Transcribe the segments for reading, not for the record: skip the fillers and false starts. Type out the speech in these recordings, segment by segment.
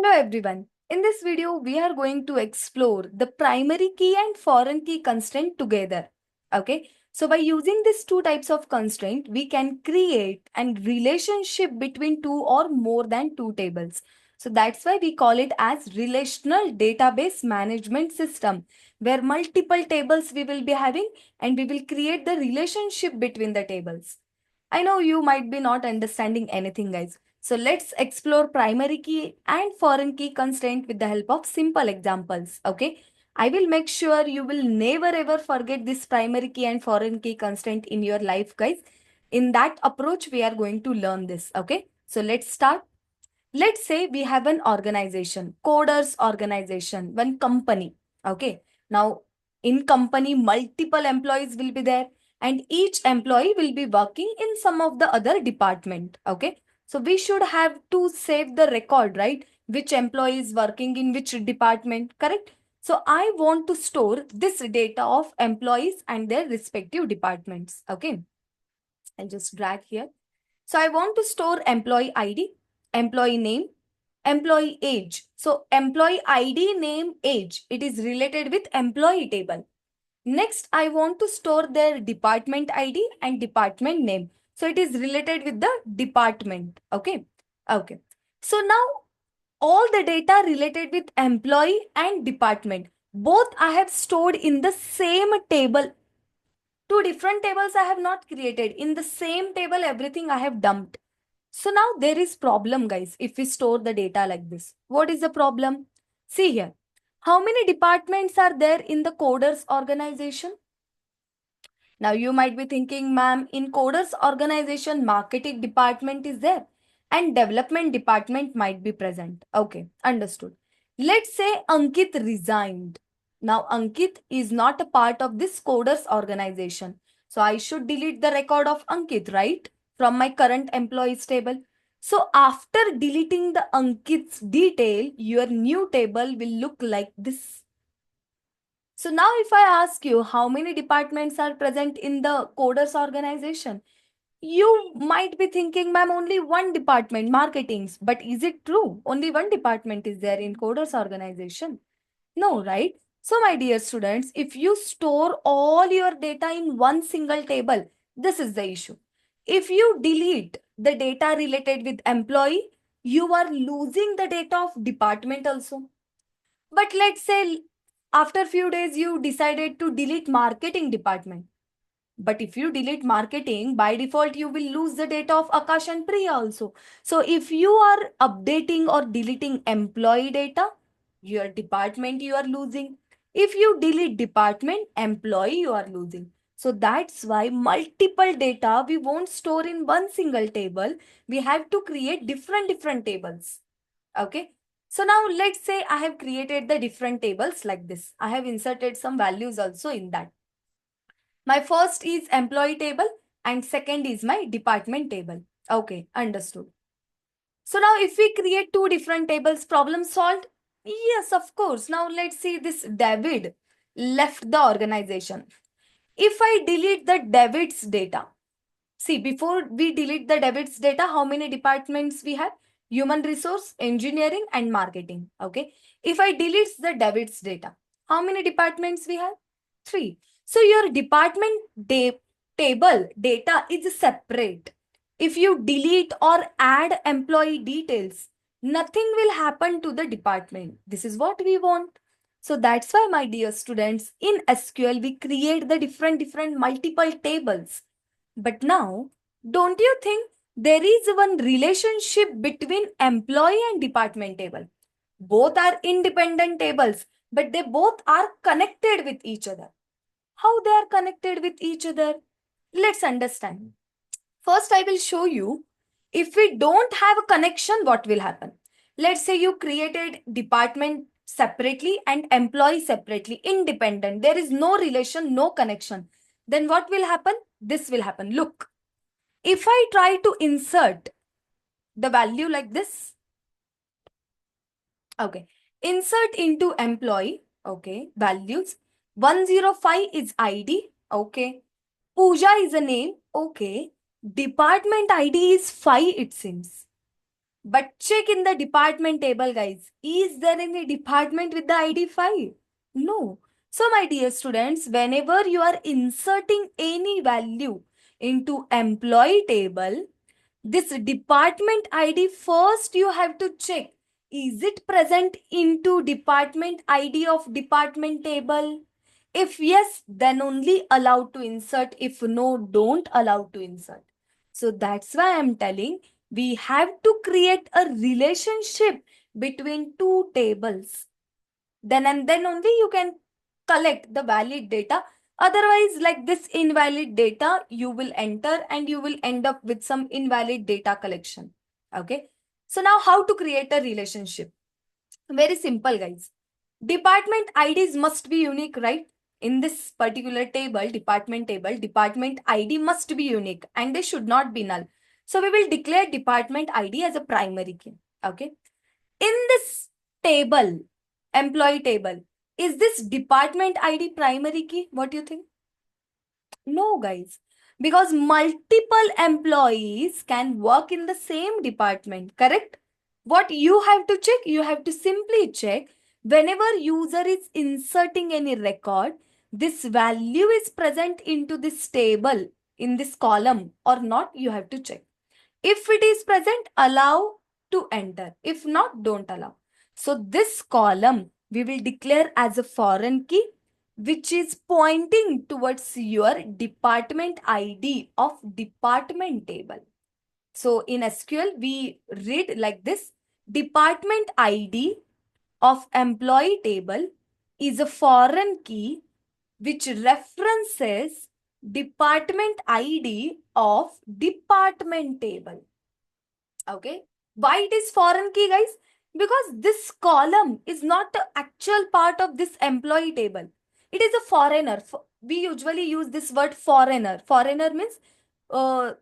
Hello everyone. In this video, we are going to explore the primary key and foreign key constraint together. Okay. So by using these two types of constraint, we can create a relationship between two or more than two tables. So that's why we call it as relational database management system, where multiple tables we will be having and we will create the relationship between the tables. I know you might be not understanding anything, guys. So let's explore primary key and foreign key constraint with the help of simple examples. Okay. I will make sure you will never ever forget this primary key and foreign key constraint in your life, guys. In that approach, we are going to learn this. Okay. So let's start. Let's say we have an organization, coders organization, one company. Okay. Now, in company, multiple employees will be there and each employee will be working in some of the other department. Okay. So we should have to save the record, right? Which employee is working in which department, correct? So I want to store this data of employees and their respective departments. Okay. I'll just drag here. So I want to store employee ID, employee name, employee age. So employee ID, name, age. It is related with employee table. Next, I want to store their department ID and department name. So it is related with the department. Okay. Okay. So now all the data related with employee and department, both I have stored in the same table. Two different tables I have not created. In the same table, everything I have dumped. So now there is problem, guys, if we store the data like this. What is the problem? See here. How many departments are there in the coders organization? Now you might be thinking, ma'am, in coders organization, marketing department is there and development department might be present. Okay, understood. Let's say Ankit resigned. Now Ankit is not a part of this coders organization. So I should delete the record of Ankit, right? From my current employees table. So after deleting the Ankit's detail, your new table will look like this. So now if I ask you how many departments are present in the coders organization, you might be thinking, ma'am, only one department, marketings. But is it true? Only one department is there in coders organization? No, right? So my dear students, if you store all your data in one single table, this is the issue. If you delete the data related with employee, you are losing the data of department also. But let's say after few days you decided to delete marketing department. But if you delete marketing, by default, you will lose the data of Akash and Priya also. So if you are updating or deleting employee data, your department you are losing. If you delete department, employee you are losing. So that's why multiple data we won't store in one single table. We have to create different tables. Okay. So now let's say I have created the different tables like this. I have inserted some values also in that. My first is employee table and second is my department table. Okay, understood. So now if we create two different tables, problem solved? Yes, of course. Now let's see this David left the organization. If I delete the David's data, see before we delete the David's data, how many departments we have? Human resource, engineering and marketing. Okay. If I delete the David's data, how many departments we have? Three. So your department table data is separate. If you delete or add employee details, nothing will happen to the department. This is what we want. So that's why, my dear students, in SQL, we create the different multiple tables. But now, don't you think there is one relationship between employee and department table? Both are independent tables, but they both are connected with each other. How they are connected with each other? Let's understand. First, I will show you if we don't have a connection, what will happen. Let's say you created department separately and employee separately, independent. There is no relation, no connection. Then what will happen? This will happen. Look, if I try to insert the value like this, okay, insert into employee, okay, values, 105 is ID, okay, Pooja is a name, okay, department ID is 5 it seems. But check in the department table, guys. Is there any department with the ID 5? No. So, my dear students, whenever you are inserting any value into employee table, this department ID first you have to check. Is it present into department ID of department table? If yes, then only allowed to insert. If no, don't allow to insert. So that's why I'm telling we have to create a relationship between two tables. Then and then only you can collect the valid data. Otherwise, like this invalid data, you will enter and you will end up with some invalid data collection. Okay. So now how to create a relationship? Very simple, guys. Department IDs must be unique, right? In this particular table, department ID must be unique and they should not be null. So we will declare department ID as a primary key. Okay. In this table, employee table, is this department ID primary key? What do you think? No, guys. Because multiple employees can work in the same department, correct? What you have to check? You have to simply check whenever user is inserting any record, this value is present into this table, in this column or not, you have to check. If it is present, allow to enter. If not, don't allow. So this column we will declare as a foreign key which is pointing towards your department ID of department table. So in SQL, we read like this: department ID of employee table is a foreign key which references department ID of department table. Okay. Why it is foreign key, guys? Because this column is not the actual part of this employee table. It is a foreigner. We usually use this word foreigner. Foreigner means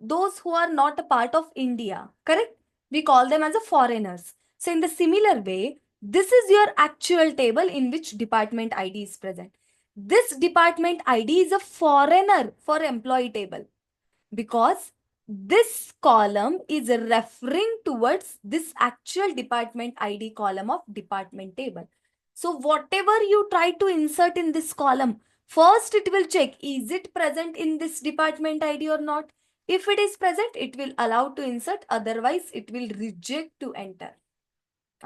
those who are not a part of India. Correct? We call them as a foreigners. So in the similar way, this is your actual table in which department ID is present. This department ID is a foreigner for employee table because this column is referring towards this actual department ID column of department table. So whatever you try to insert in this column, first it will check, is it present in this department ID or not? If it is present, it will allow to insert. Otherwise, it will reject to enter.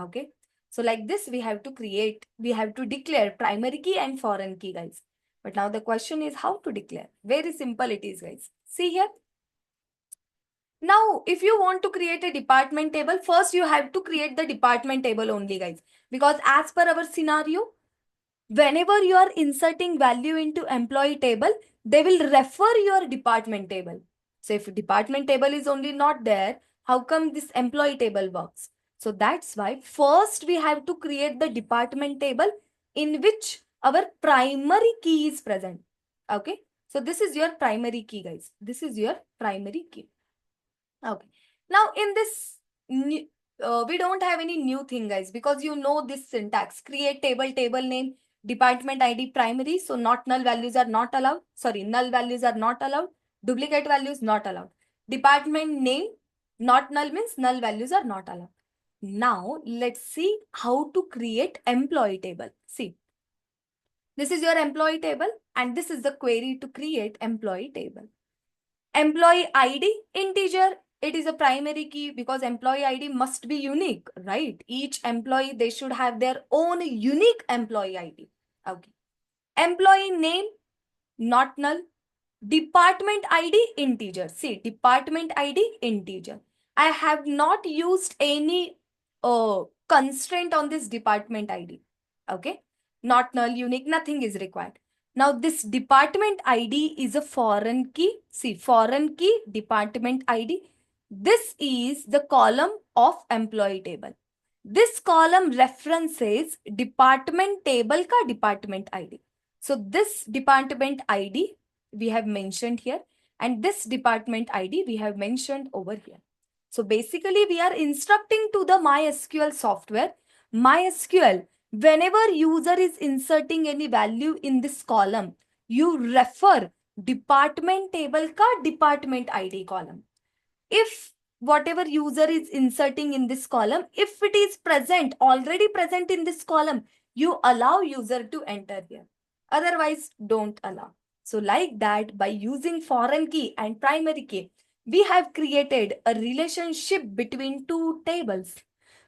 Okay. So like this, we have to declare primary key and foreign key, guys. But now the question is how to declare. Very simple it is, guys. See here. Now, if you want to create a department table, first you have to create the department table only, guys. Because as per our scenario, whenever you are inserting value into employee table, they will refer your department table. So if department table is only not there, how come this employee table works? So that's why first we have to create the department table in which our primary key is present. Okay. So this is your primary key, guys. This is your primary key. Okay. Now in this, we don't have any new thing, guys, because you know this syntax: create table, table name, department ID, primary. So not null values are not allowed. Sorry, null values are not allowed. Duplicate values not allowed. Department name, not null means null values are not allowed. Now let's see how to create employee table. See, this is your employee table and this is the query to create employee table. Employee ID, integer. It is a primary key because employee ID must be unique, right? Each employee, they should have their own unique employee ID. Okay. Employee name, not null. Department ID, integer. See, department ID, integer. I have not used any constraint on this department ID. Okay. Not null, unique, nothing is required. Now this department ID is a foreign key. See, foreign key, department ID. This is the column of employee table. This column references department table ka department ID. So this department ID we have mentioned here and this department ID we have mentioned over here. So basically we are instructing to the MySQL software, MySQL, whenever user is inserting any value in this column, you refer department table ka department ID column. If whatever user is inserting in this column, if it is present, already present in this column, you allow user to enter here. Otherwise, don't allow. So like that, by using foreign key and primary key, we have created a relationship between two tables.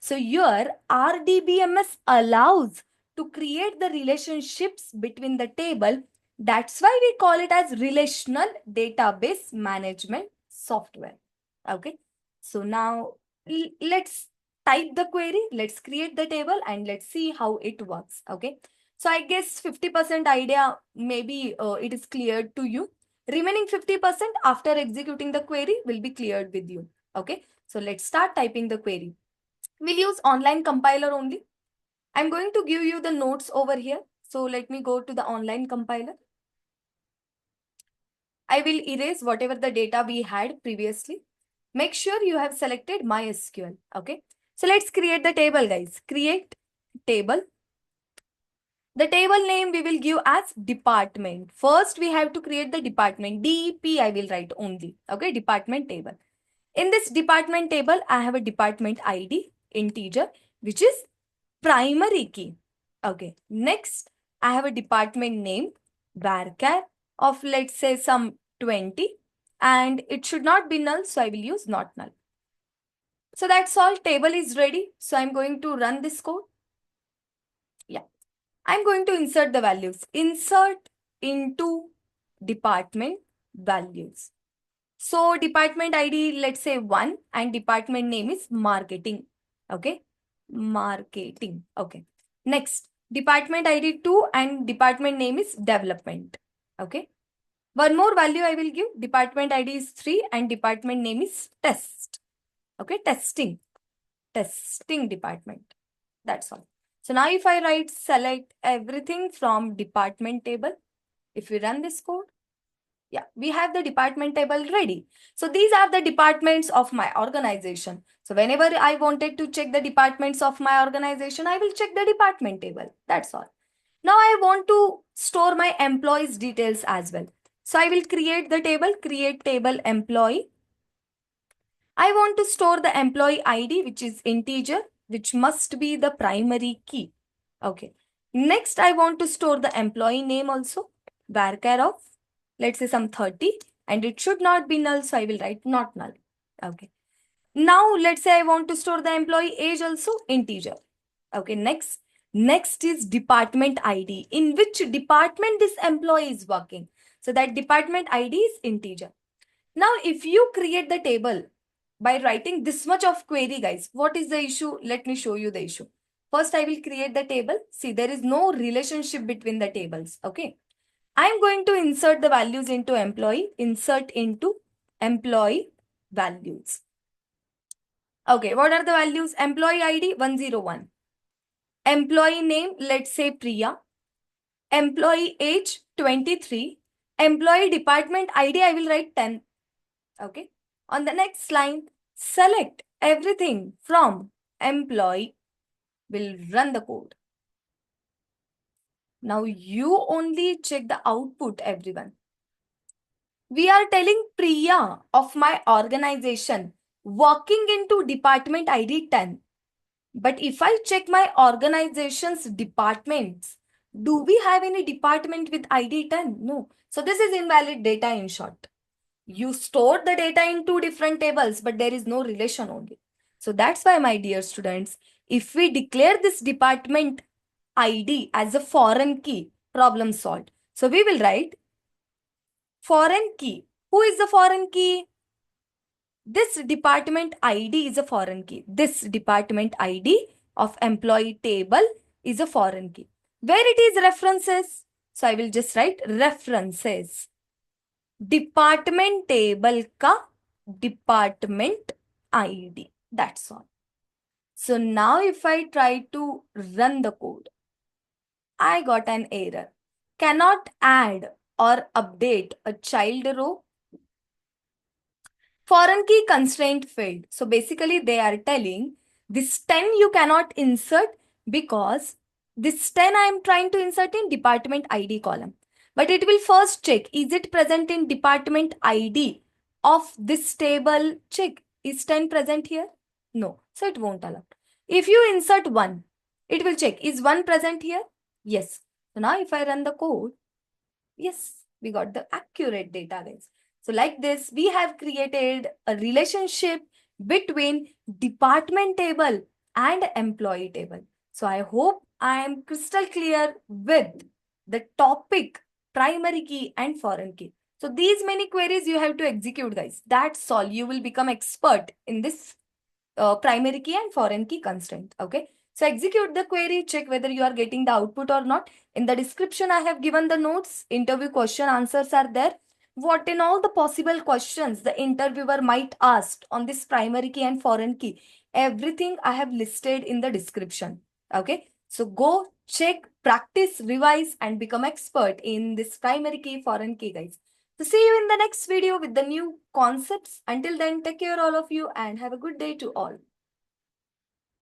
So here, RDBMS allows to create the relationships between the table. That's why we call it as relational database management software. Okay. So now let's type the query, let's create the table and let's see how it works. Okay. So I guess 50% idea maybe it is cleared to you. Remaining 50% after executing the query will be cleared with you. Okay. So let's start typing the query. We'll use online compiler only. I'm going to give you the notes over here. So let me go to the online compiler. I will erase whatever the data we had previously. Make sure you have selected MySQL. Okay. So let's create the table, guys. Create table. The table name we will give as department. First, we have to create the department. DP I will write only. Okay. Department table. In this department table, I have a department ID, integer, which is primary key. Okay. Next, I have a department name, varchar of let's say some 20, and it should not be null, so I will use not null. So that's all. Table is ready. So I'm going to run this code. Yeah. I'm going to insert the values. Insert into department values. So department ID, let's say 1, and department name is marketing. Okay. Marketing. Okay. Next, department ID 2 and department name is development. Okay. One more value I will give. Department ID is 3 and department name is test. Okay. Testing. Testing department. That's all. So now if I write select everything from department table, if we run this code, yeah, we have the department table ready. So these are the departments of my organization. So whenever I wanted to check the departments of my organization, I will check the department table. That's all. Now I want to store my employees details as well. So I will create the table, create table employee. I want to store the employee ID, which is integer, which must be the primary key. Okay. Next, I want to store the employee name also, varchar of, let's say some 30, and it should not be null, so I will write not null. Okay. Now, let's say I want to store the employee age also, integer. Okay, next is department ID. In which department this employee is working? So that department ID is integer. Now, if you create the table by writing this much of query, guys, what is the issue? Let me show you the issue. First, I will create the table. See, there is no relationship between the tables. Okay. I'm going to insert the values into employee, insert into employee values. Okay, what are the values? Employee ID 101. Employee name, let's say Priya. Employee age 23. Employee department ID, I will write 10. Okay. On the next line, select everything from employee. We'll run the code. Now you only check the output, everyone. We are telling Priya of my organization working into department ID 10. But if I check my organization's departments, do we have any department with ID 10? No. So this is invalid data in short. You store the data in two different tables, but there is no relation only. So that's why, my dear students, if we declare this department ID as a foreign key, problem solved. So we will write foreign key. Who is the foreign key? This department ID is a foreign key. This department ID of employee table is a foreign key. Where it is references? So I will just write references. Department table ka department ID. That's all. So now if I try to run the code, I got an error. Cannot add or update a child row. Foreign key constraint failed. So basically they are telling this 10 you cannot insert because this 10 I am trying to insert in department ID column. But it will first check, is it present in department ID of this table? Check. Is 10 present here? No. So it won't allow. If you insert 1, it will check. Is 1 present here? Yes. So now if I run the code, yes, we got the accurate data, guys. So like this, we have created a relationship between department table and employee table. So I hope I am crystal clear with the topic primary key and foreign key. So these many queries you have to execute, guys. That's all. You will become expert in this primary key and foreign key constraint. Okay. So execute the query, check whether you are getting the output or not. In the description, I have given the notes. Interview question answers are there. What in all the possible questions the interviewer might ask on this primary key and foreign key, everything I have listed in the description. Okay. So go check, practice, revise, and become expert in this primary key, foreign key, guys. So see you in the next video with the new concepts. Until then, take care all of you and have a good day to all.